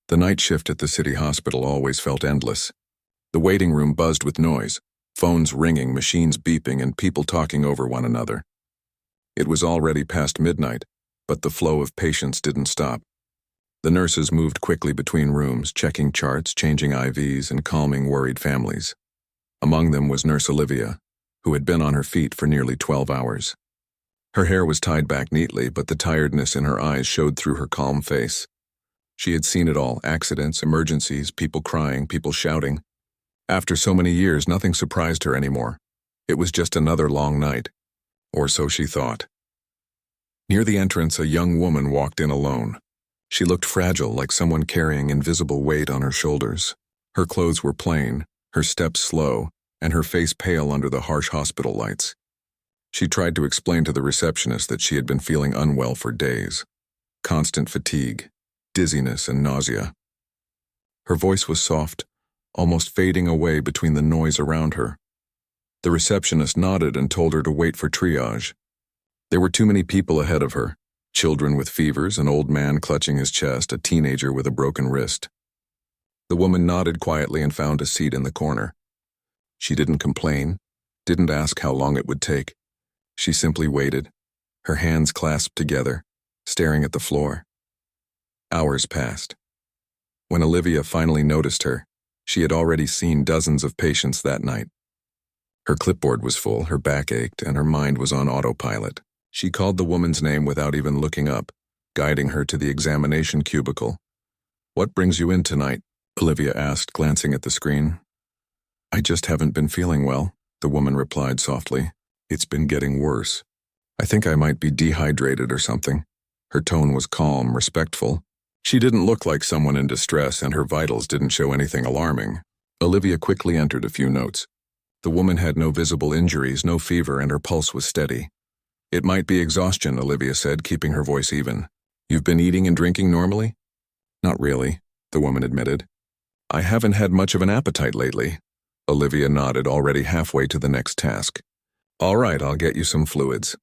The night shift at the city hospital always felt endless. The waiting room buzzed with noise, phones ringing, machines beeping, and people talking over one another. It was already past midnight, but the flow of patients didn't stop. The nurses moved quickly between rooms, checking charts, changing IVs, and calming worried families. Among them was Nurse Olivia, who had been on her feet for nearly 12 hours. Her hair was tied back neatly, but the tiredness in her eyes showed through her calm face. She had seen it all: accidents, emergencies, people crying, people shouting. After so many years, nothing surprised her anymore. It was just another long night. Or so she thought. Near the entrance, a young woman walked in alone. She looked fragile, like someone carrying invisible weight on her shoulders. Her clothes were plain, her steps slow, and her face pale under the harsh hospital lights. She tried to explain to the receptionist that she had been feeling unwell for days. Constant fatigue, dizziness, and nausea. Her voice was soft, almost fading away between the noise around her. The receptionist nodded and told her to wait for triage. There were too many people ahead of her: children with fevers, an old man clutching his chest, a teenager with a broken wrist. The woman nodded quietly and found a seat in the corner. She didn't complain, didn't ask how long it would take. She simply waited, her hands clasped together, staring at the floor. Hours passed. When Olivia finally noticed her, she had already seen dozens of patients that night. Her clipboard was full, her back ached, and her mind was on autopilot. She called the woman's name without even looking up, guiding her to the examination cubicle. "What brings you in tonight?" Olivia asked, glancing at the screen. "I just haven't been feeling well," the woman replied softly. "It's been getting worse. I think I might be dehydrated or something." Her tone was calm, respectful. She didn't look like someone in distress, and her vitals didn't show anything alarming. Olivia quickly entered a few notes. The woman had no visible injuries, no fever, and her pulse was steady. "It might be exhaustion," Olivia said, keeping her voice even. "You've been eating and drinking normally?" "Not really," the woman admitted. "I haven't had much of an appetite lately." Olivia nodded, already halfway to the next task. "All right, I'll get you some fluids.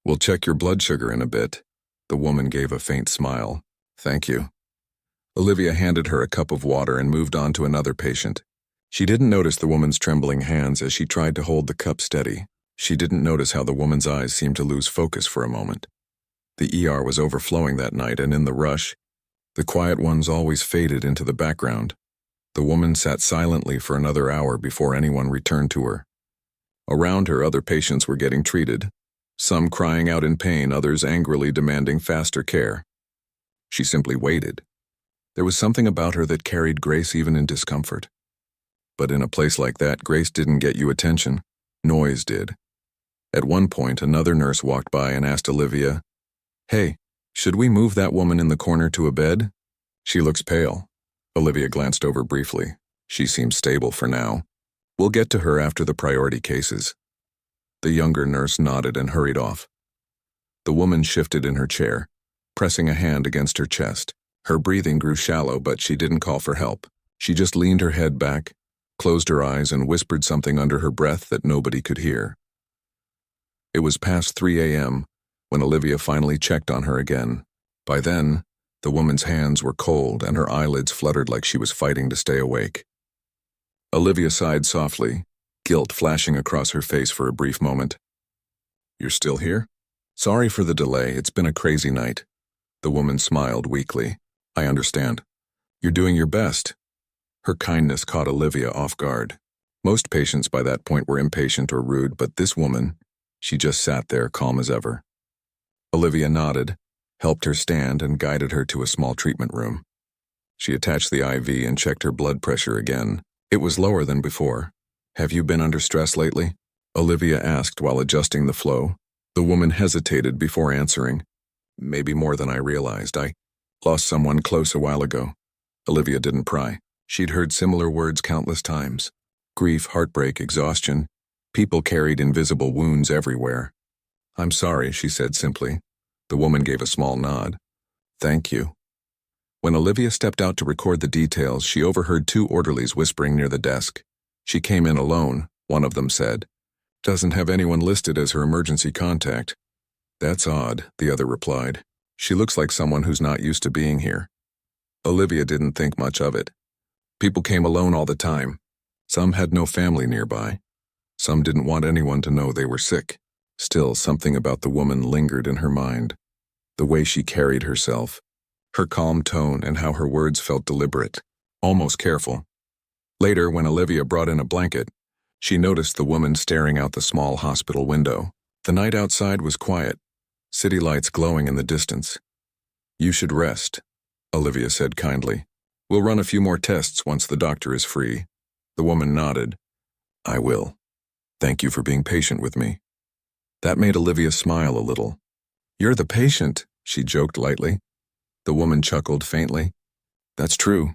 We'll check your blood sugar in a bit." The woman gave a faint smile. "Thank you." Olivia handed her a cup of water and moved on to another patient. She didn't notice the woman's trembling hands as she tried to hold the cup steady. She didn't notice how the woman's eyes seemed to lose focus for a moment. The ER was overflowing that night, and in the rush, the quiet ones always faded into the background. The woman sat silently for another hour before anyone returned to her. Around her, other patients were getting treated, some crying out in pain, others angrily demanding faster care. She simply waited. There was something about her that carried grace even in discomfort. But in a place like that, grace didn't get you attention. Noise did. At one point, another nurse walked by and asked Olivia, "Hey, should we move that woman in the corner to a bed? She looks pale." Olivia glanced over briefly. "She seems stable for now. We'll get to her after the priority cases." The younger nurse nodded and hurried off. The woman shifted in her chair, pressing a hand against her chest. Her breathing grew shallow, but she didn't call for help. She just leaned her head back, closed her eyes, and whispered something under her breath that nobody could hear. It was past 3 a.m. when Olivia finally checked on her again. By then, the woman's hands were cold and her eyelids fluttered like she was fighting to stay awake. Olivia sighed softly, guilt flashing across her face for a brief moment. "You're still here? Sorry for the delay, it's been a crazy night." The woman smiled weakly. "I understand. You're doing your best." Her kindness caught Olivia off guard. Most patients by that point were impatient or rude, but this woman, she just sat there calm as ever. Olivia nodded, helped her stand, and guided her to a small treatment room. She attached the IV and checked her blood pressure again. It was lower than before. "Have you been under stress lately?" Olivia asked while adjusting the flow. The woman hesitated before answering. "Maybe more than I realized. I lost someone close a while ago." Olivia didn't pry. She'd heard similar words countless times. Grief, heartbreak, exhaustion. People carried invisible wounds everywhere. "I'm sorry," she said simply. The woman gave a small nod. "Thank you." When Olivia stepped out to record the details, she overheard two orderlies whispering near the desk. "She came in alone," one of them said. "Doesn't have anyone listed as her emergency contact." "That's odd," the other replied. "She looks like someone who's not used to being here." Olivia didn't think much of it. People came alone all the time. Some had no family nearby. Some didn't want anyone to know they were sick. Still, something about the woman lingered in her mind. The way she carried herself, her calm tone, and how her words felt deliberate, almost careful. Later, when Olivia brought in a blanket, she noticed the woman staring out the small hospital window. The night outside was quiet, city lights glowing in the distance. "You should rest," Olivia said kindly. "We'll run a few more tests once the doctor is free." The woman nodded. "I will. Thank you for being patient with me." That made Olivia smile a little. "You're the patient," she joked lightly. The woman chuckled faintly. "That's true."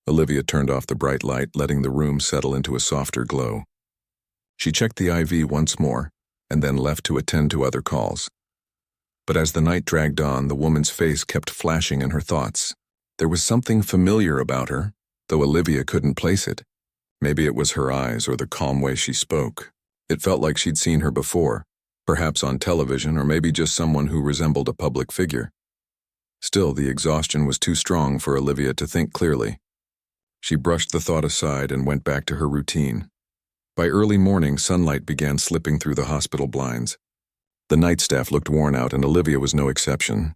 Olivia turned off the bright light, letting the room settle into a softer glow. She checked the IV once more, and then left to attend to other calls. But as the night dragged on, the woman's face kept flashing in her thoughts. There was something familiar about her, though Olivia couldn't place it. Maybe it was her eyes or the calm way she spoke. It felt like she'd seen her before, perhaps on television or maybe just someone who resembled a public figure. Still, the exhaustion was too strong for Olivia to think clearly. She brushed the thought aside and went back to her routine. By early morning, sunlight began slipping through the hospital blinds. The night staff looked worn out, and Olivia was no exception.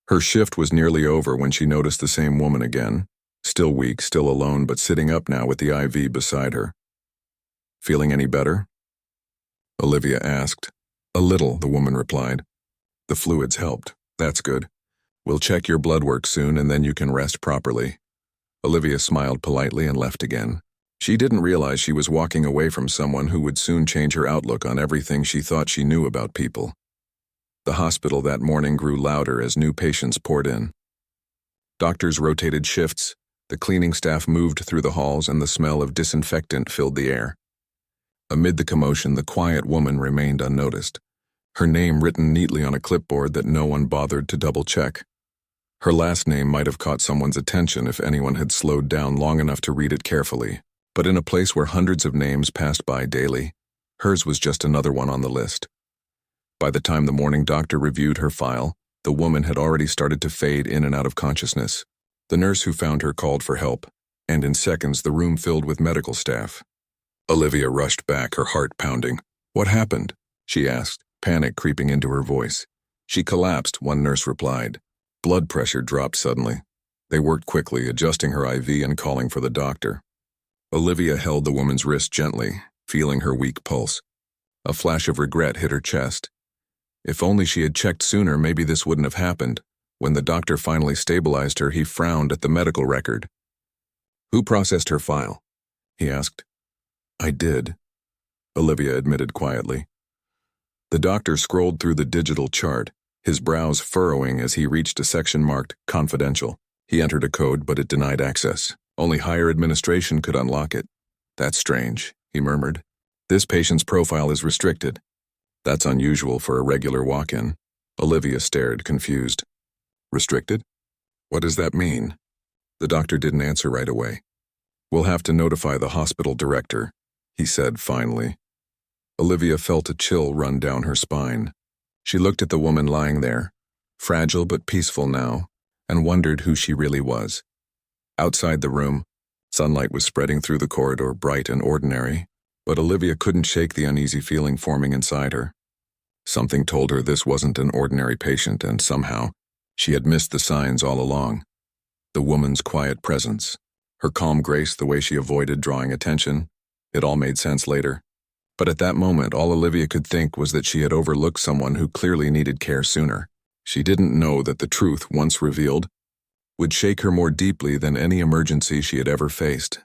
Her shift was nearly over when she noticed the same woman again, still weak, still alone, but sitting up now with the IV beside her. "Feeling any better?" Olivia asked. "A little," the woman replied. "The fluids helped. That's good. We'll check your blood work soon, and then you can rest properly." Olivia smiled politely and left again. She didn't realize she was walking away from someone who would soon change her outlook on everything she thought she knew about people. The hospital that morning grew louder as new patients poured in. Doctors rotated shifts, the cleaning staff moved through the halls, and the smell of disinfectant filled the air. Amid the commotion, the quiet woman remained unnoticed, her name written neatly on a clipboard that no one bothered to double-check. Her last name might have caught someone's attention if anyone had slowed down long enough to read it carefully. But in a place where hundreds of names passed by daily, hers was just another one on the list. By the time the morning doctor reviewed her file, the woman had already started to fade in and out of consciousness. The nurse who found her called for help, and in seconds the room filled with medical staff. Olivia rushed back, her heart pounding. "What happened?" she asked, panic creeping into her voice. "She collapsed," one nurse replied. Blood pressure dropped suddenly. They worked quickly, adjusting her IV and calling for the doctor. Olivia held the woman's wrist gently, feeling her weak pulse. A flash of regret hit her chest. If only she had checked sooner, maybe this wouldn't have happened. When the doctor finally stabilized her, he frowned at the medical record. "Who processed her file?" he asked. "I did," Olivia admitted quietly. The doctor scrolled through the digital chart, his brows furrowing as he reached a section marked "Confidential." He entered a code, but it denied access. Only higher administration could unlock it. "That's strange," he murmured. "This patient's profile is restricted." "That's unusual for a regular walk-in." Olivia stared, confused. "Restricted? What does that mean?" The doctor didn't answer right away. "We'll have to notify the hospital director," he said finally. Olivia felt a chill run down her spine. She looked at the woman lying there, fragile but peaceful now, and wondered who she really was. Outside the room, sunlight was spreading through the corridor, bright and ordinary, but Olivia couldn't shake the uneasy feeling forming inside her. Something told her this wasn't an ordinary patient, and somehow, she had missed the signs all along. The woman's quiet presence, her calm grace, the way she avoided drawing attention, it all made sense later. But at that moment, all Olivia could think was that she had overlooked someone who clearly needed care sooner. She didn't know that the truth, once revealed, would shake her more deeply than any emergency she had ever faced.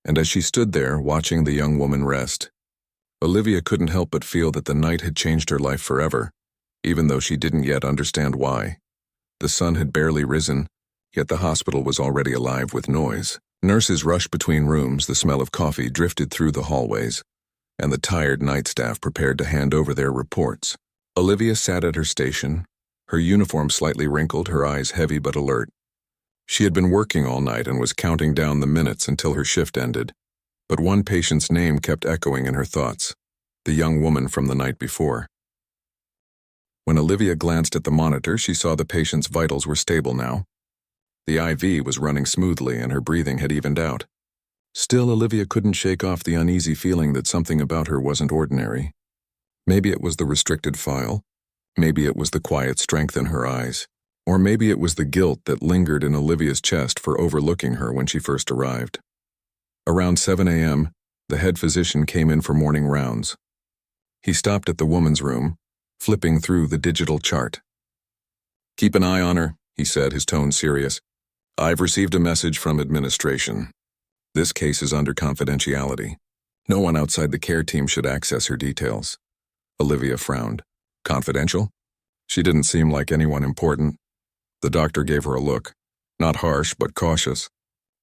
And as she stood there, watching the young woman rest, Olivia couldn't help but feel that the night had changed her life forever, even though she didn't yet understand why. The sun had barely risen, yet the hospital was already alive with noise. Nurses rushed between rooms, the smell of coffee drifted through the hallways, and the tired night staff prepared to hand over their reports. Olivia sat at her station, her uniform slightly wrinkled, her eyes heavy but alert. She had been working all night and was counting down the minutes until her shift ended. But one patient's name kept echoing in her thoughts, the young woman from the night before. When Olivia glanced at the monitor, she saw the patient's vitals were stable now. The IV was running smoothly and her breathing had evened out. Still, Olivia couldn't shake off the uneasy feeling that something about her wasn't ordinary. Maybe it was the restricted file. Maybe it was the quiet strength in her eyes. Or maybe it was the guilt that lingered in Olivia's chest for overlooking her when she first arrived. Around 7 a.m., the head physician came in for morning rounds. He stopped at the woman's room, flipping through the digital chart. "Keep an eye on her," he said, his tone serious. "I've received a message from administration. This case is under confidentiality. No one outside the care team should access her details." Olivia frowned. "Confidential?" She didn't seem like anyone important. The doctor gave her a look. Not harsh, but cautious.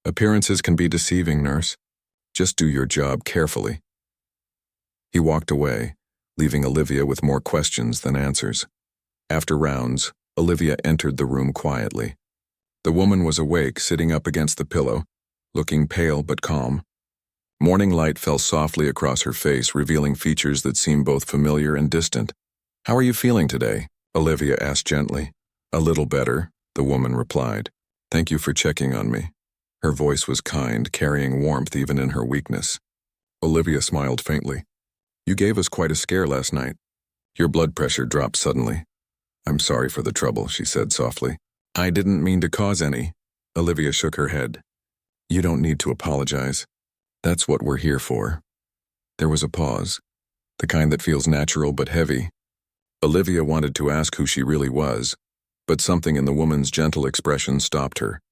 "Appearances can be deceiving, nurse. Just do your job carefully." He walked away, leaving Olivia with more questions than answers. After rounds, Olivia entered the room quietly. The woman was awake, sitting up against the pillow, looking pale but calm. Morning light fell softly across her face, revealing features that seemed both familiar and distant. "How are you feeling today?" Olivia asked gently. "A little better," the woman replied. "Thank you for checking on me." Her voice was kind, carrying warmth even in her weakness. Olivia smiled faintly. "You gave us quite a scare last night. Your blood pressure dropped suddenly." "I'm sorry for the trouble," she said softly. "I didn't mean to cause any." Olivia shook her head. "You don't need to apologize. That's what we're here for." There was a pause, the kind that feels natural but heavy. Olivia wanted to ask who she really was, but something in the woman's gentle expression stopped her.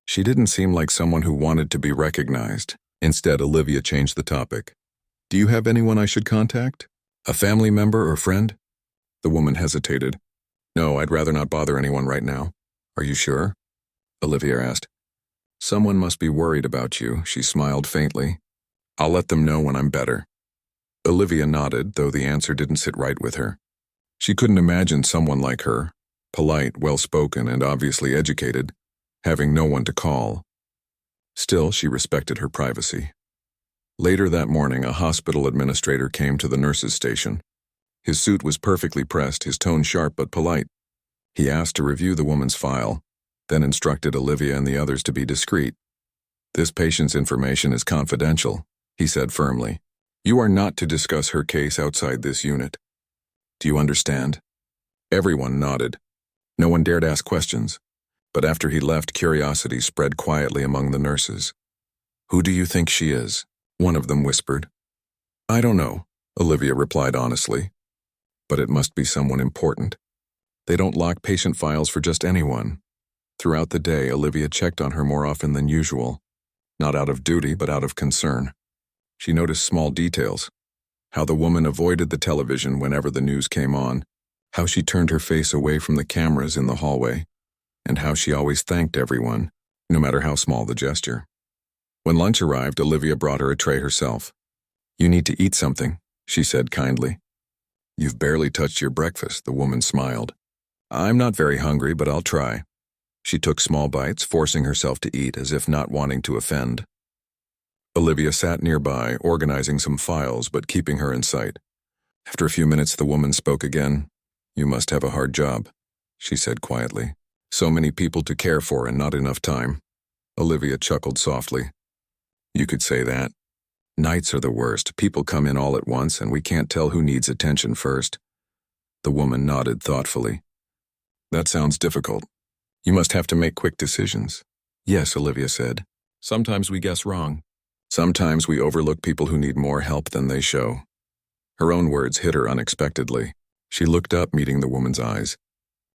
She didn't seem like someone who wanted to be recognized. Instead, Olivia changed the topic. "Do you have anyone I should contact? A family member or friend?" The woman hesitated. "No, I'd rather not bother anyone right now." "Are you sure?" Olivia asked. "Someone must be worried about you," she smiled faintly. "I'll let them know when I'm better." Olivia nodded, though the answer didn't sit right with her. She couldn't imagine someone like her, polite, well-spoken, and obviously educated, having no one to call. Still, she respected her privacy. Later that morning, a hospital administrator came to the nurses' station. His suit was perfectly pressed, his tone sharp but polite. He asked to review the woman's file, then instructed Olivia and the others to be discreet. "This patient's information is confidential," he said firmly. "You are not to discuss her case outside this unit. Do you understand?" Everyone nodded. No one dared ask questions, but after he left, curiosity spread quietly among the nurses. "Who do you think she is?" one of them whispered. "I don't know," Olivia replied honestly. "But it must be someone important. They don't lock patient files for just anyone." Throughout the day, Olivia checked on her more often than usual, not out of duty but out of concern. She noticed small details: how the woman avoided the television whenever the news came on, how she turned her face away from the cameras in the hallway, and how she always thanked everyone, no matter how small the gesture. When lunch arrived, Olivia brought her a tray herself. "You need to eat something," she said kindly. "You've barely touched your breakfast," the woman smiled. "I'm not very hungry, but I'll try." She took small bites, forcing herself to eat as if not wanting to offend. Olivia sat nearby, organizing some files but keeping her in sight. After a few minutes, the woman spoke again. "You must have a hard job," she said quietly. "So many people to care for and not enough time." Olivia chuckled softly. "You could say that. Nights are the worst. People come in all at once and we can't tell who needs attention first." The woman nodded thoughtfully. "That sounds difficult. You must have to make quick decisions." "Yes," Olivia said. "Sometimes we guess wrong. Sometimes we overlook people who need more help than they show." Her own words hit her unexpectedly. She looked up, meeting the woman's eyes.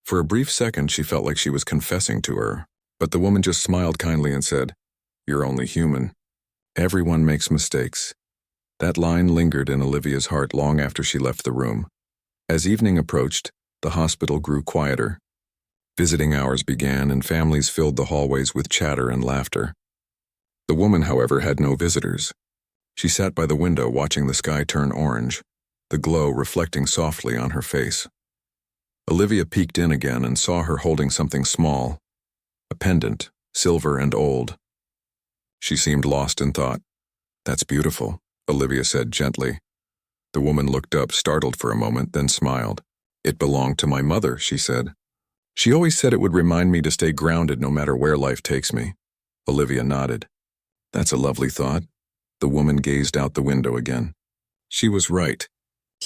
For a brief second, she felt like she was confessing to her, but the woman just smiled kindly and said, "You're only human. Everyone makes mistakes." That line lingered in Olivia's heart long after she left the room. As evening approached, the hospital grew quieter. Visiting hours began and families filled the hallways with chatter and laughter. The woman, however, had no visitors. She sat by the window watching the sky turn orange, the glow reflecting softly on her face. Olivia peeked in again and saw her holding something small, a pendant, silver and old. She seemed lost in thought. "That's beautiful," Olivia said gently. The woman looked up, startled for a moment, then smiled. "It belonged to my mother," she said. She always said it would remind me to stay grounded no matter where life takes me. Olivia nodded. That's a lovely thought. The woman gazed out the window again. She was right.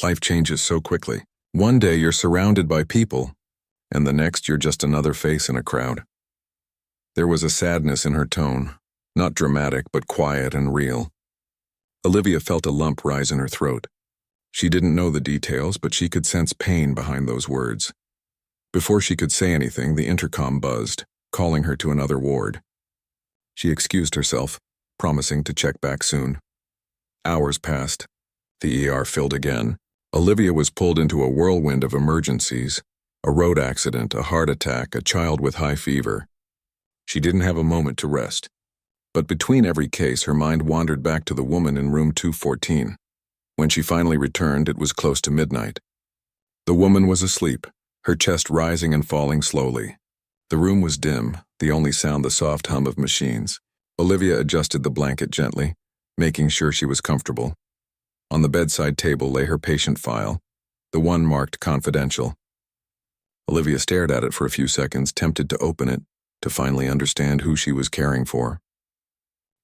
Life changes so quickly. One day you're surrounded by people, and the next you're just another face in a crowd. There was a sadness in her tone, not dramatic but quiet and real. Olivia felt a lump rise in her throat. She didn't know the details, but she could sense pain behind those words. Before she could say anything, the intercom buzzed, calling her to another ward. She excused herself, promising to check back soon. Hours passed. The ER filled again. Olivia was pulled into a whirlwind of emergencies: a road accident, a heart attack, a child with high fever. She didn't have a moment to rest. But between every case, her mind wandered back to the woman in room 214. When she finally returned, it was close to midnight. The woman was asleep, her chest rising and falling slowly. The room was dim, the only sound the soft hum of machines. Olivia adjusted the blanket gently, making sure she was comfortable. On the bedside table lay her patient file, the one marked confidential. Olivia stared at it for a few seconds, tempted to open it, to finally understand who she was caring for.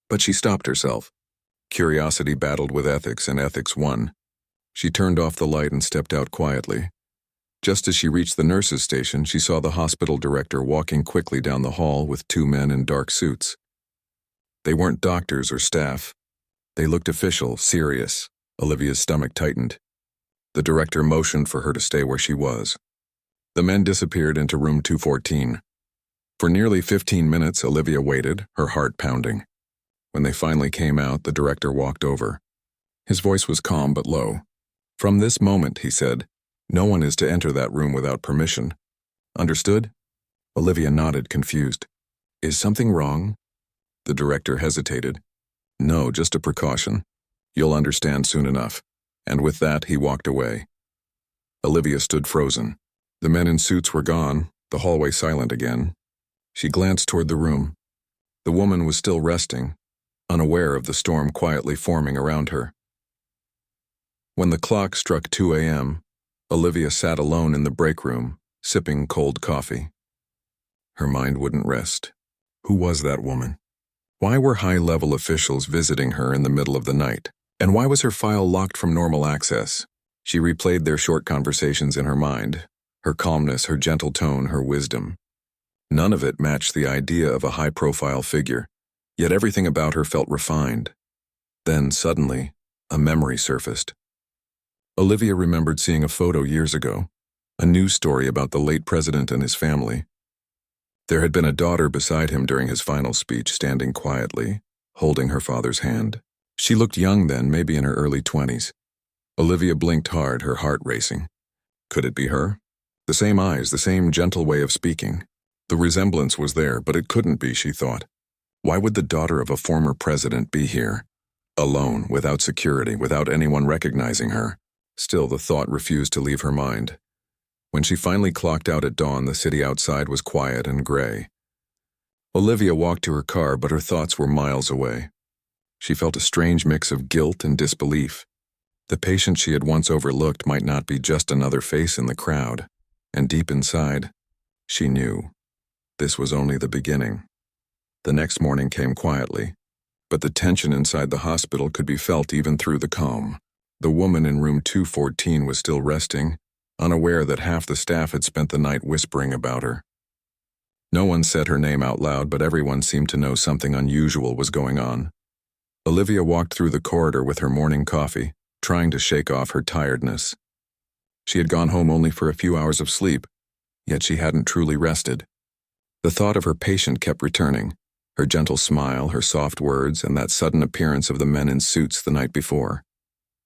But she stopped herself. Curiosity battled with ethics, and ethics won. She turned off the light and stepped out quietly. Just as she reached the nurse's station, she saw the hospital director walking quickly down the hall with two men in dark suits. They weren't doctors or staff. They looked official, serious. Olivia's stomach tightened. The director motioned for her to stay where she was. The men disappeared into room 214. For nearly 15 minutes, Olivia waited, her heart pounding. When they finally came out, the director walked over. His voice was calm but low. "From this moment," he said, "no one is to enter that room without permission. Understood?" Olivia nodded, confused. "Is something wrong?" The director hesitated. "No, just a precaution. You'll understand soon enough." And with that, he walked away. Olivia stood frozen. The men in suits were gone, the hallway silent again. She glanced toward the room. The woman was still resting, unaware of the storm quietly forming around her. When the clock struck 2 a.m., Olivia sat alone in the break room, sipping cold coffee. Her mind wouldn't rest. Who was that woman? Why were high-level officials visiting her in the middle of the night? And why was her file locked from normal access? She replayed their short conversations in her mind, her calmness, her gentle tone, her wisdom. None of it matched the idea of a high-profile figure, yet everything about her felt refined. Then, suddenly, a memory surfaced. Olivia remembered seeing a photo years ago, a news story about the late president and his family. There had been a daughter beside him during his final speech, standing quietly, holding her father's hand. She looked young then, maybe in her early 20s. Olivia blinked hard, her heart racing. Could it be her? The same eyes, the same gentle way of speaking. The resemblance was there, but it couldn't be, she thought. Why would the daughter of a former president be here? Alone, without security, without anyone recognizing her. Still, the thought refused to leave her mind. When she finally clocked out at dawn, the city outside was quiet and gray. Olivia walked to her car, but her thoughts were miles away. She felt a strange mix of guilt and disbelief. The patient she had once overlooked might not be just another face in the crowd. And deep inside, she knew this was only the beginning. The next morning came quietly, but the tension inside the hospital could be felt even through the calm. The woman in room 214 was still resting, unaware that half the staff had spent the night whispering about her. No one said her name out loud, but everyone seemed to know something unusual was going on. Olivia walked through the corridor with her morning coffee, trying to shake off her tiredness. She had gone home only for a few hours of sleep, yet she hadn't truly rested. The thought of her patient kept returning, her gentle smile, her soft words, and that sudden appearance of the men in suits the night before.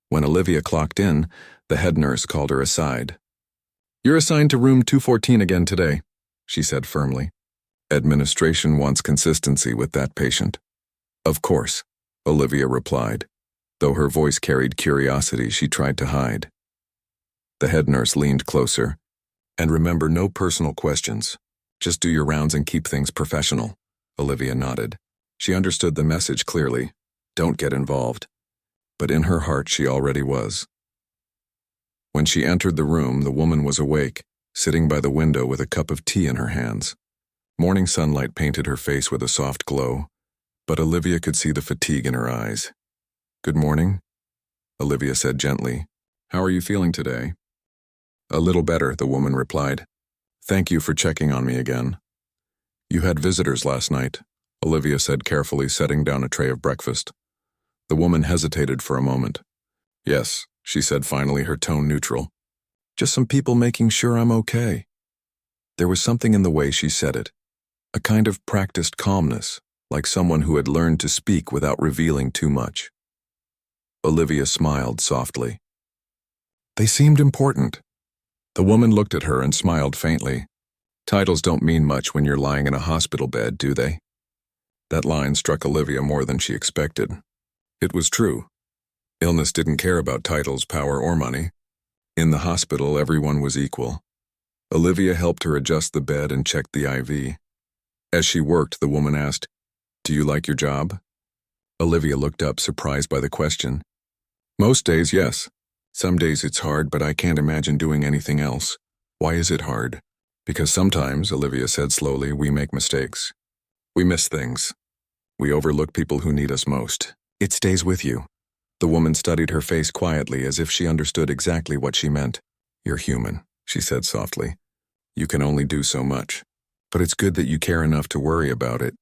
When Olivia clocked in, the head nurse called her aside. "You're assigned to room 214 again today," she said firmly. "Administration wants consistency with that patient." "Of course," Olivia replied. Though her voice carried curiosity she tried to hide. The head nurse leaned closer. "And remember, no personal questions. Just do your rounds and keep things professional." Olivia nodded. She understood the message clearly. Don't get involved. But in her heart she already was. When she entered the room, the woman was awake, sitting by the window with a cup of tea in her hands. Morning sunlight painted her face with a soft glow, but Olivia could see the fatigue in her eyes. "Good morning," Olivia said gently. "How are you feeling today?" "A little better," the woman replied. "Thank you for checking on me again." "You had visitors last night," Olivia said carefully, setting down a tray of breakfast. The woman hesitated for a moment. "Yes," she said finally, her tone neutral. "Just some people making sure I'm okay." There was something in the way she said it, a kind of practiced calmness, like someone who had learned to speak without revealing too much. Olivia smiled softly. "They seemed important." The woman looked at her and smiled faintly. "Titles don't mean much when you're lying in a hospital bed, do they?" That line struck Olivia more than she expected. It was true. Illness didn't care about titles, power, or money. In the hospital, everyone was equal. Olivia helped her adjust the bed and checked the IV. As she worked, the woman asked, "Do you like your job?" Olivia looked up, surprised by the question. "Most days, yes. Some days it's hard, but I can't imagine doing anything else." "Why is it hard?" "Because sometimes," Olivia said slowly, "we make mistakes. We miss things. We overlook people who need us most. It stays with you." The woman studied her face quietly, as if she understood exactly what she meant. "You're human," she said softly. "You can only do so much. But it's good that you care enough to worry about it."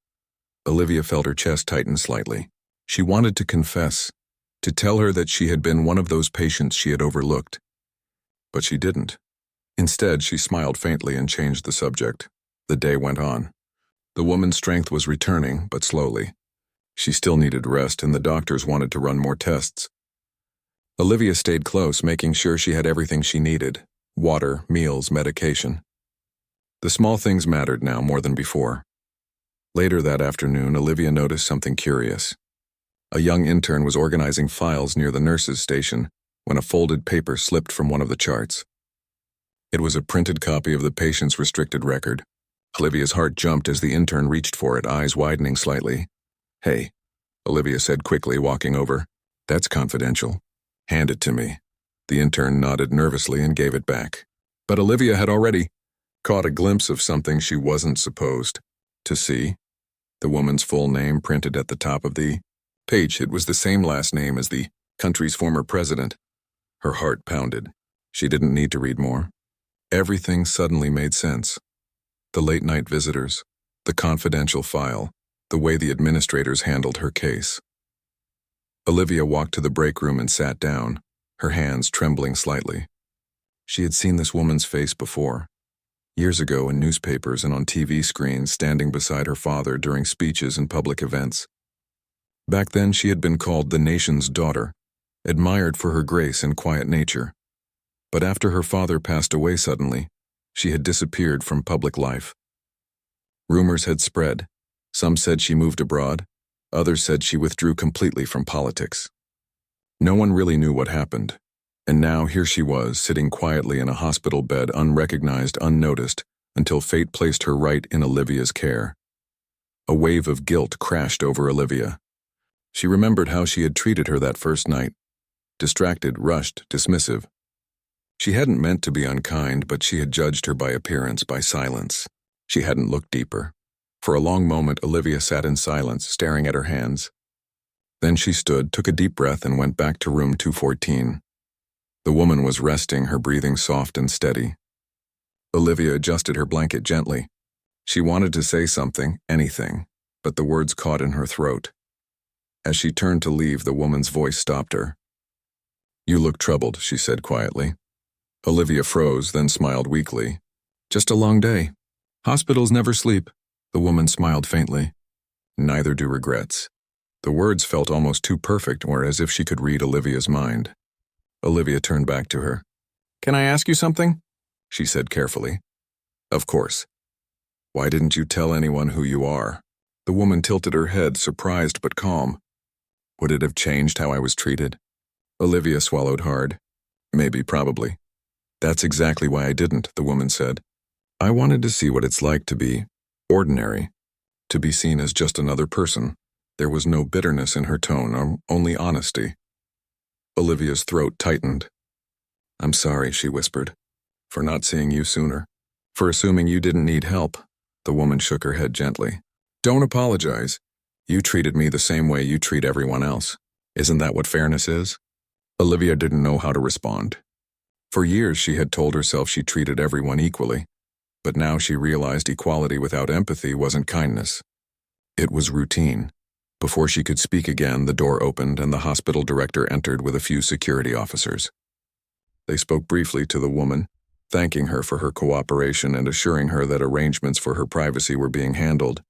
Olivia felt her chest tighten slightly. She wanted to confess, to tell her that she had been one of those patients she had overlooked. But she didn't. Instead, she smiled faintly and changed the subject. The day went on. The woman's strength was returning, but slowly. She still needed rest, and the doctors wanted to run more tests. Olivia stayed close, making sure she had everything she needed: water, meals, medication. The small things mattered now more than before. Later that afternoon, Olivia noticed something curious. A young intern was organizing files near the nurse's station when a folded paper slipped from one of the charts. It was a printed copy of the patient's restricted record. Olivia's heart jumped as the intern reached for it, eyes widening slightly. "Hey," Olivia said quickly, walking over. "That's confidential. Hand it to me." The intern nodded nervously and gave it back. But Olivia had already caught a glimpse of something she wasn't supposed to see. The woman's full name printed at the top of the page. It was the same last name as the country's former president. Her heart pounded. She didn't need to read more. Everything suddenly made sense. The late-night visitors, the confidential file, the way the administrators handled her case. Olivia walked to the break room and sat down, her hands trembling slightly. She had seen this woman's face before, years ago in newspapers and on TV screens, standing beside her father during speeches and public events. Back then, she had been called the nation's daughter, admired for her grace and quiet nature. But after her father passed away suddenly, she had disappeared from public life. Rumors had spread. Some said she moved abroad. Others said she withdrew completely from politics. No one really knew what happened. And now here she was, sitting quietly in a hospital bed, unrecognized, unnoticed, until fate placed her right in Olivia's care. A wave of guilt crashed over Olivia. She remembered how she had treated her that first night. Distracted, rushed, dismissive. She hadn't meant to be unkind, but she had judged her by appearance, by silence. She hadn't looked deeper. For a long moment, Olivia sat in silence, staring at her hands. Then she stood, took a deep breath, and went back to room 214. The woman was resting, her breathing soft and steady. Olivia adjusted her blanket gently. She wanted to say something, anything, but the words caught in her throat. As she turned to leave, the woman's voice stopped her. "You look troubled," she said quietly. Olivia froze, then smiled weakly. "Just a long day. Hospitals never sleep." The woman smiled faintly. "Neither do regrets." The words felt almost too perfect, or as if she could read Olivia's mind. Olivia turned back to her. "Can I ask you something?" she said carefully. "Of course." "Why didn't you tell anyone who you are?" The woman tilted her head, surprised but calm. "Would it have changed how I was treated?" Olivia swallowed hard. "Maybe, probably." "That's exactly why I didn't," the woman said. "I wanted to see what it's like to be ordinary, to be seen as just another person." There was no bitterness in her tone, only honesty. Olivia's throat tightened. "I'm sorry," she whispered. For not seeing you sooner. For assuming you didn't need help. The woman shook her head gently. Don't apologize. You treated me the same way you treat everyone else. Isn't that what fairness is? Olivia didn't know how to respond. For years she had told herself she treated everyone equally, but now she realized equality without empathy wasn't kindness. It was routine. Before she could speak again, the door opened and the hospital director entered with a few security officers. They spoke briefly to the woman, thanking her for her cooperation and assuring her that arrangements for her privacy were being handled.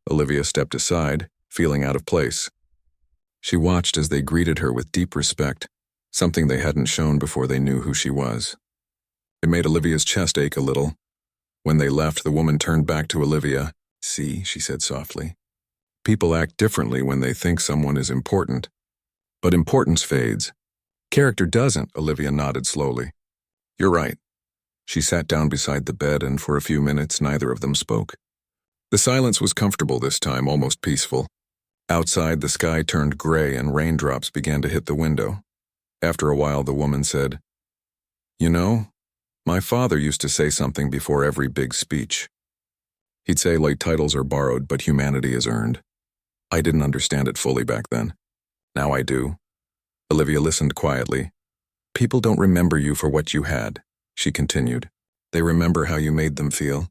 Olivia stepped aside, feeling out of place. She watched as they greeted her with deep respect, something they hadn't shown before they knew who she was. It made Olivia's chest ache a little. When they left, the woman turned back to Olivia. See, she said softly. People act differently when they think someone is important. But importance fades. Character doesn't, Olivia nodded slowly. You're right. She sat down beside the bed and for a few minutes neither of them spoke. The silence was comfortable this time, almost peaceful. Outside, the sky turned gray and raindrops began to hit the window. After a while, the woman said, You know, my father used to say something before every big speech. He'd say, like, titles are borrowed, but humanity is earned. I didn't understand it fully back then. Now I do. Olivia listened quietly. People don't remember you for what you had, she continued. They remember how you made them feel.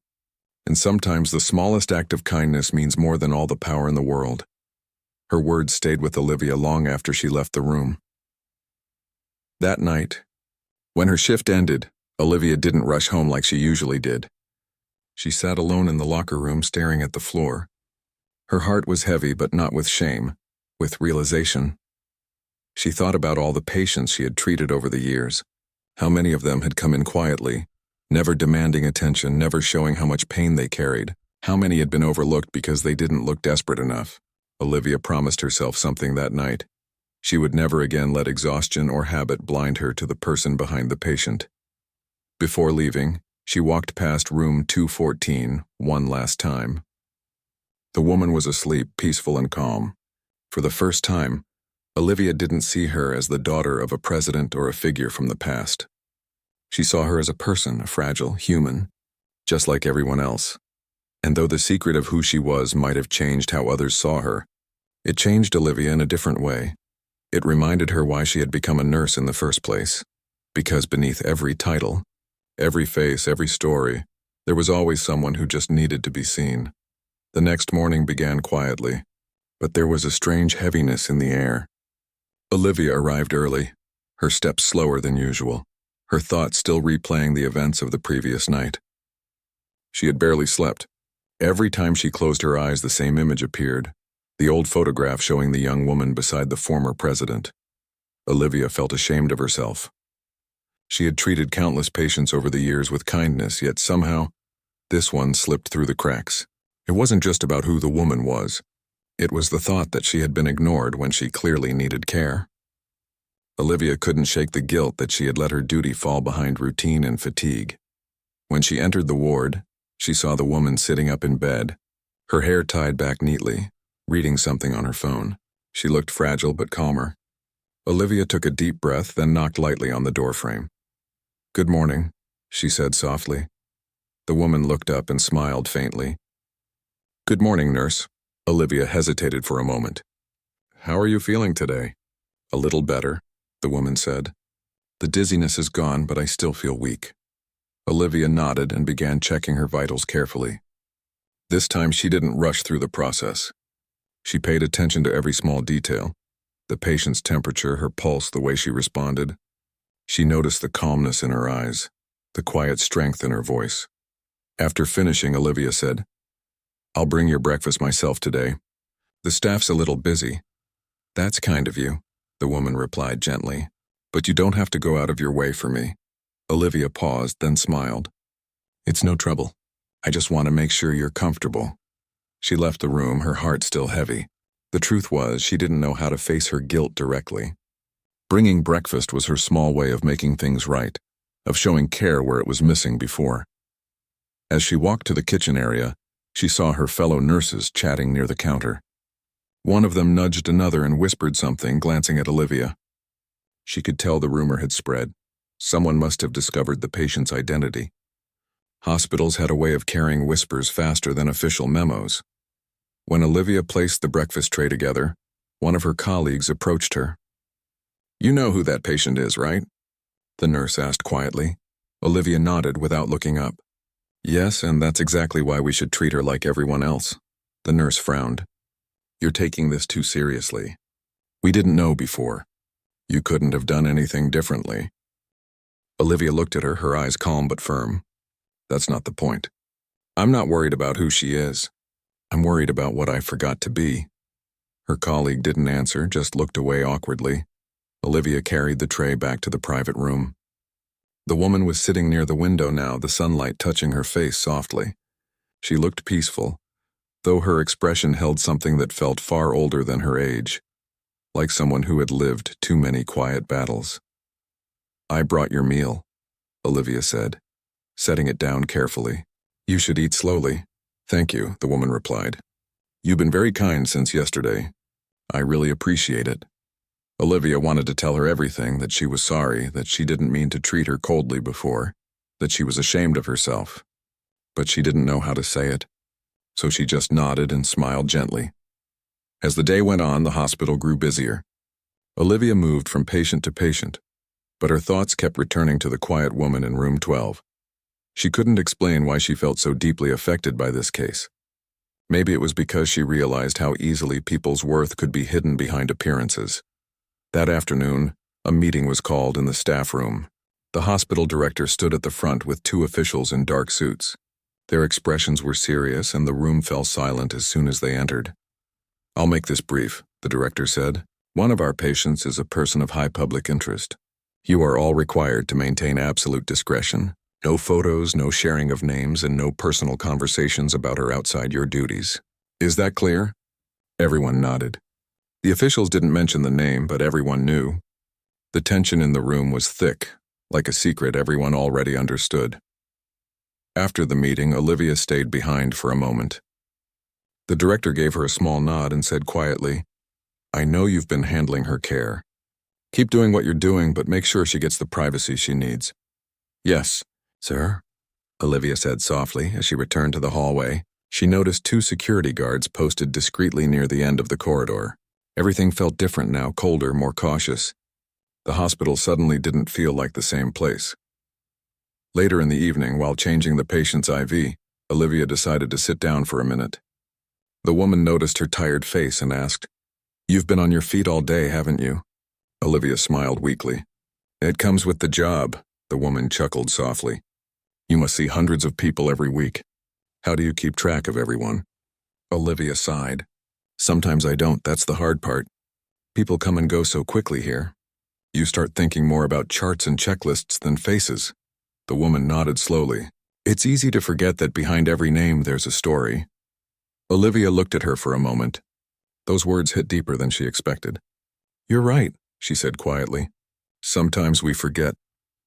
And sometimes the smallest act of kindness means more than all the power in the world. Her words stayed with Olivia long after she left the room. That night, when her shift ended, Olivia didn't rush home like she usually did. She sat alone in the locker room staring at the floor. Her heart was heavy, but not with shame, with realization. She thought about all the patients she had treated over the years, how many of them had come in quietly, never demanding attention, never showing how much pain they carried, how many had been overlooked because they didn't look desperate enough. Olivia promised herself something that night. She would never again let exhaustion or habit blind her to the person behind the patient. Before leaving, she walked past room 214 one last time. The woman was asleep, peaceful and calm. For the first time, Olivia didn't see her as the daughter of a president or a figure from the past. She saw her as a person, a fragile human, just like everyone else. And though the secret of who she was might have changed how others saw her, it changed Olivia in a different way. It reminded her why she had become a nurse in the first place. Because beneath every title, every face, every story, there was always someone who just needed to be seen. The next morning began quietly, but there was a strange heaviness in the air. Olivia arrived early, her steps slower than usual, her thoughts still replaying the events of the previous night. She had barely slept. Every time she closed her eyes, the same image appeared, the old photograph showing the young woman beside the former president. Olivia felt ashamed of herself. She had treated countless patients over the years with kindness, yet somehow, this one slipped through the cracks. It wasn't just about who the woman was. It was the thought that she had been ignored when she clearly needed care. Olivia couldn't shake the guilt that she had let her duty fall behind routine and fatigue. When she entered the ward, she saw the woman sitting up in bed, her hair tied back neatly, reading something on her phone. She looked fragile but calmer. Olivia took a deep breath, then knocked lightly on the doorframe. "Good morning," she said softly. The woman looked up and smiled faintly. "Good morning, nurse." Olivia hesitated for a moment. "How are you feeling today?" "A little better," the woman said. "The dizziness is gone, but I still feel weak." Olivia nodded and began checking her vitals carefully. This time she didn't rush through the process. She paid attention to every small detail, the patient's temperature, her pulse, the way she responded. She noticed the calmness in her eyes, the quiet strength in her voice. After finishing, Olivia said, "I'll bring your breakfast myself today. The staff's a little busy." "That's kind of you," the woman replied gently, "but you don't have to go out of your way for me." Olivia paused, then smiled. "It's no trouble. I just want to make sure you're comfortable." She left the room, her heart still heavy. The truth was, she didn't know how to face her guilt directly. Bringing breakfast was her small way of making things right, of showing care where it was missing before. As she walked to the kitchen area, she saw her fellow nurses chatting near the counter. One of them nudged another and whispered something, glancing at Olivia. She could tell the rumor had spread. Someone must have discovered the patient's identity. Hospitals had a way of carrying whispers faster than official memos. When Olivia placed the breakfast tray together, one of her colleagues approached her. "You know who that patient is, right?" the nurse asked quietly. Olivia nodded without looking up. "Yes, and that's exactly why we should treat her like everyone else." The nurse frowned. "You're taking this too seriously. We didn't know before. You couldn't have done anything differently." Olivia looked at her, her eyes calm but firm. "That's not the point. I'm not worried about who she is. I'm worried about what I forgot to be." Her colleague didn't answer, just looked away awkwardly. Olivia carried the tray back to the private room. The woman was sitting near the window now, the sunlight touching her face softly. She looked peaceful, though her expression held something that felt far older than her age, like someone who had lived too many quiet battles. "I brought your meal," Olivia said, setting it down carefully. "You should eat slowly." "Thank you," the woman replied. "You've been very kind since yesterday. I really appreciate it." Olivia wanted to tell her everything, that she was sorry, that she didn't mean to treat her coldly before, that she was ashamed of herself. But she didn't know how to say it, so she just nodded and smiled gently. As the day went on, the hospital grew busier. Olivia moved from patient to patient, but her thoughts kept returning to the quiet woman in room 12. She couldn't explain why she felt so deeply affected by this case. Maybe it was because she realized how easily people's worth could be hidden behind appearances. That afternoon, a meeting was called in the staff room. The hospital director stood at the front with two officials in dark suits. Their expressions were serious, and the room fell silent as soon as they entered. "I'll make this brief," the director said. "One of our patients is a person of high public interest. You are all required to maintain absolute discretion. No photos, no sharing of names, and no personal conversations about her outside your duties. Is that clear?" Everyone nodded. The officials didn't mention the name, but everyone knew. The tension in the room was thick, like a secret everyone already understood. After the meeting, Olivia stayed behind for a moment. The director gave her a small nod and said quietly, "I know you've been handling her care. Keep doing what you're doing, but make sure she gets the privacy she needs." "Yes, sir," Olivia said softly as she returned to the hallway. She noticed two security guards posted discreetly near the end of the corridor. Everything felt different now, colder, more cautious. The hospital suddenly didn't feel like the same place. Later in the evening, while changing the patient's IV, Olivia decided to sit down for a minute. The woman noticed her tired face and asked, "You've been on your feet all day, haven't you?" Olivia smiled weakly. "It comes with the job," the woman chuckled softly. "You must see hundreds of people every week. How do you keep track of everyone?" Olivia sighed. "Sometimes I don't, that's the hard part. People come and go so quickly here. You start thinking more about charts and checklists than faces." The woman nodded slowly. "It's easy to forget that behind every name there's a story." Olivia looked at her for a moment. Those words hit deeper than she expected. "You're right," she said quietly. "Sometimes we forget."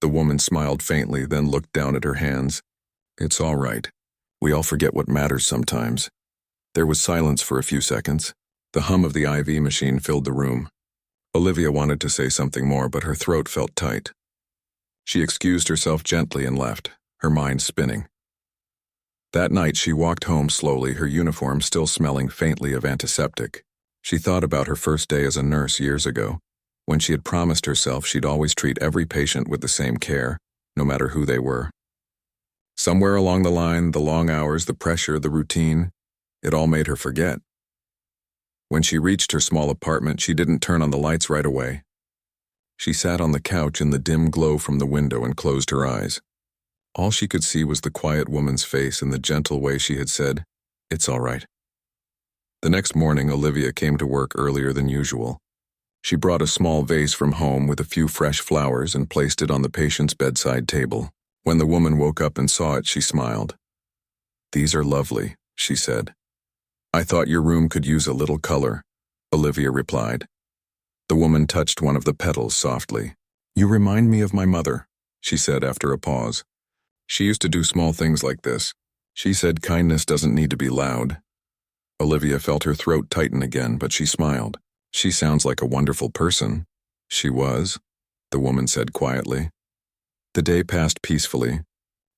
The woman smiled faintly, then looked down at her hands. "It's all right. We all forget what matters sometimes." There was silence for a few seconds. The hum of the IV machine filled the room. Olivia wanted to say something more, but her throat felt tight. She excused herself gently and left, her mind spinning. That night she walked home slowly, her uniform still smelling faintly of antiseptic. She thought about her first day as a nurse years ago, when she had promised herself she'd always treat every patient with the same care, no matter who they were. Somewhere along the line, the long hours, the pressure, the routine, it all made her forget. When she reached her small apartment, she didn't turn on the lights right away. She sat on the couch in the dim glow from the window and closed her eyes. All she could see was the quiet woman's face and the gentle way she had said, "It's all right." The next morning, Olivia came to work earlier than usual. She brought a small vase from home with a few fresh flowers and placed it on the patient's bedside table. When the woman woke up and saw it, she smiled. "These are lovely," she said. "I thought your room could use a little color," Olivia replied. The woman touched one of the petals softly. "You remind me of my mother," she said after a pause. "She used to do small things like this. She said kindness doesn't need to be loud." Olivia felt her throat tighten again, but she smiled. "She sounds like a wonderful person." "She was," the woman said quietly. The day passed peacefully.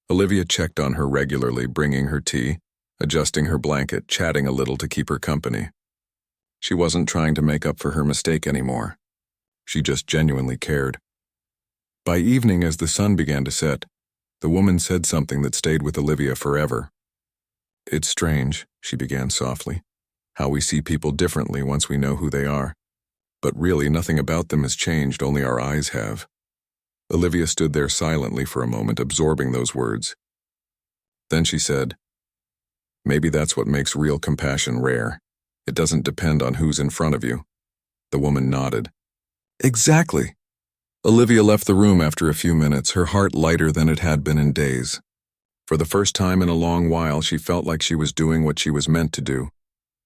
Olivia checked on her regularly, bringing her tea, adjusting her blanket, chatting a little to keep her company. She wasn't trying to make up for her mistake anymore. She just genuinely cared. By evening, as the sun began to set, the woman said something that stayed with Olivia forever. "It's strange," she began softly, "how we see people differently once we know who they are. But really, nothing about them has changed, only our eyes have." Olivia stood there silently for a moment, absorbing those words. Then she said, "Maybe that's what makes real compassion rare. It doesn't depend on who's in front of you." The woman nodded. "Exactly." Olivia left the room after a few minutes, her heart lighter than it had been in days. For the first time in a long while, she felt like she was doing what she was meant to do,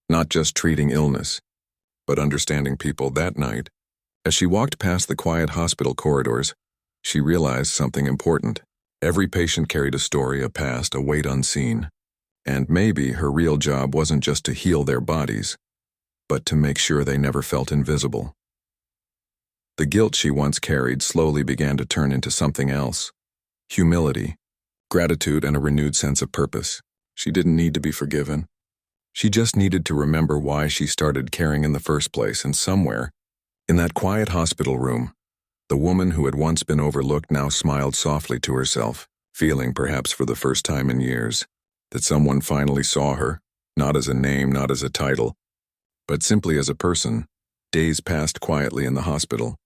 not just treating illness, but understanding people. That night, as she walked past the quiet hospital corridors, she realized something important. Every patient carried a story, a past, a weight unseen. And maybe her real job wasn't just to heal their bodies, but to make sure they never felt invisible. The guilt she once carried slowly began to turn into something else: humility, gratitude, and a renewed sense of purpose. She didn't need to be forgiven. She just needed to remember why she started caring in the first place, and somewhere, in that quiet hospital room, the woman who had once been overlooked now smiled softly to herself, feeling, perhaps for the first time in years, that someone finally saw her, not as a name, not as a title, but simply as a person. Days passed quietly in the hospital.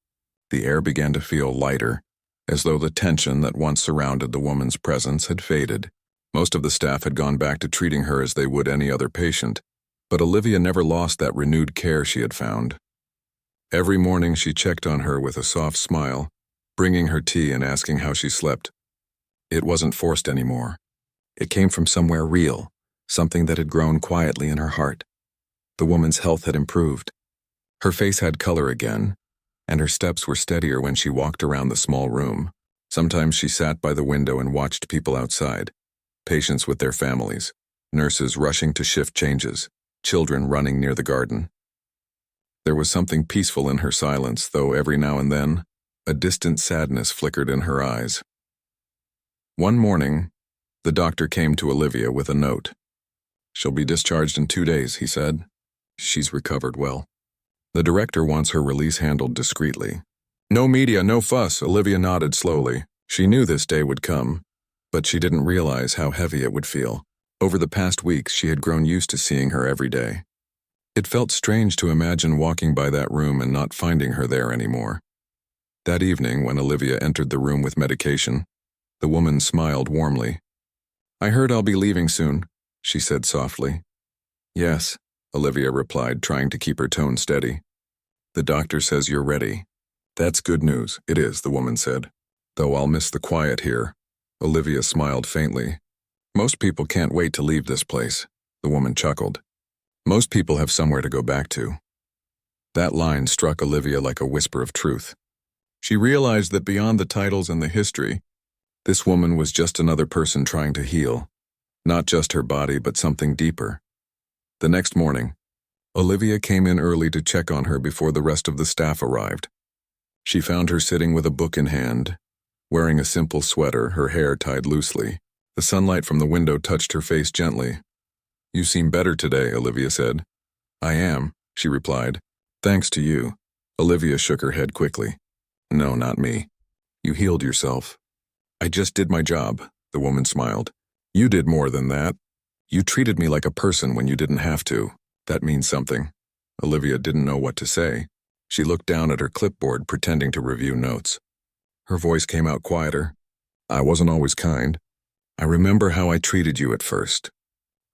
The air began to feel lighter, as though the tension that once surrounded the woman's presence had faded. Most of the staff had gone back to treating her as they would any other patient, but Olivia never lost that renewed care she had found. Every morning she checked on her with a soft smile, bringing her tea and asking how she slept. It wasn't forced anymore. It came from somewhere real, something that had grown quietly in her heart. The woman's health had improved. Her face had color again, and her steps were steadier when she walked around the small room. Sometimes she sat by the window and watched people outside, patients with their families, nurses rushing to shift changes, children running near the garden. There was something peaceful in her silence, though every now and then, a distant sadness flickered in her eyes. One morning, the doctor came to Olivia with a note. "She'll be discharged in 2 days," he said. "She's recovered well." The director wants her release handled discreetly. "No media, no fuss," Olivia nodded slowly. She knew this day would come, but she didn't realize how heavy it would feel. Over the past weeks, she had grown used to seeing her every day. It felt strange to imagine walking by that room and not finding her there anymore. That evening, when Olivia entered the room with medication, the woman smiled warmly. "I heard I'll be leaving soon," she said softly. "Yes," Olivia replied, trying to keep her tone steady. "The doctor says you're ready." "That's good news." "It is," the woman said. "Though I'll miss the quiet here." Olivia smiled faintly. "Most people can't wait to leave this place," the woman chuckled. "Most people have somewhere to go back to." That line struck Olivia like a whisper of truth. She realized that beyond the titles and the history, this woman was just another person trying to heal, not just her body, but something deeper. The next morning, Olivia came in early to check on her before the rest of the staff arrived. She found her sitting with a book in hand, wearing a simple sweater, her hair tied loosely. The sunlight from the window touched her face gently. "You seem better today," Olivia said. "I am," she replied. "Thanks to you." Olivia shook her head quickly. "No, not me. You healed yourself." "I just did my job," the woman smiled. "You did more than that. You treated me like a person when you didn't have to. That means something." Olivia didn't know what to say. She looked down at her clipboard, pretending to review notes. Her voice came out quieter. "I wasn't always kind. I remember how I treated you at first.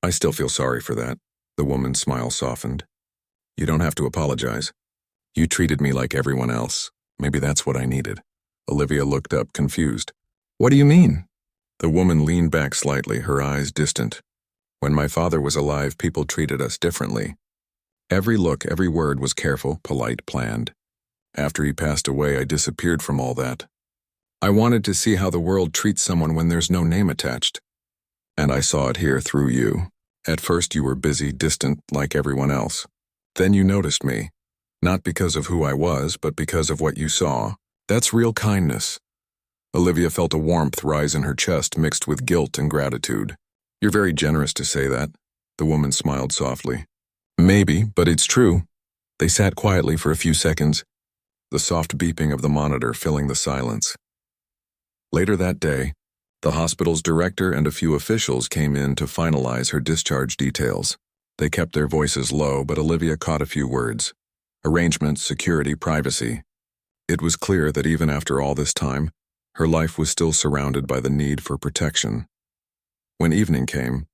I still feel sorry for that." The woman's smile softened. "You don't have to apologize. You treated me like everyone else. Maybe that's what I needed." Olivia looked up, confused. "What do you mean?" The woman leaned back slightly, her eyes distant. "When my father was alive, people treated us differently. Every look, every word was careful, polite, planned. After he passed away, I disappeared from all that. I wanted to see how the world treats someone when there's no name attached. And I saw it here through you. At first you were busy, distant, like everyone else. Then you noticed me. Not because of who I was, but because of what you saw. That's real kindness." Olivia felt a warmth rise in her chest mixed with guilt and gratitude. "You're very generous to say that," the woman smiled softly. "Maybe, but it's true." They sat quietly for a few seconds, the soft beeping of the monitor filling the silence. Later that day, the hospital's director and a few officials came in to finalize her discharge details. They kept their voices low, but Olivia caught a few words. Arrangements, security, privacy. It was clear that even after all this time, her life was still surrounded by the need for protection. When evening came,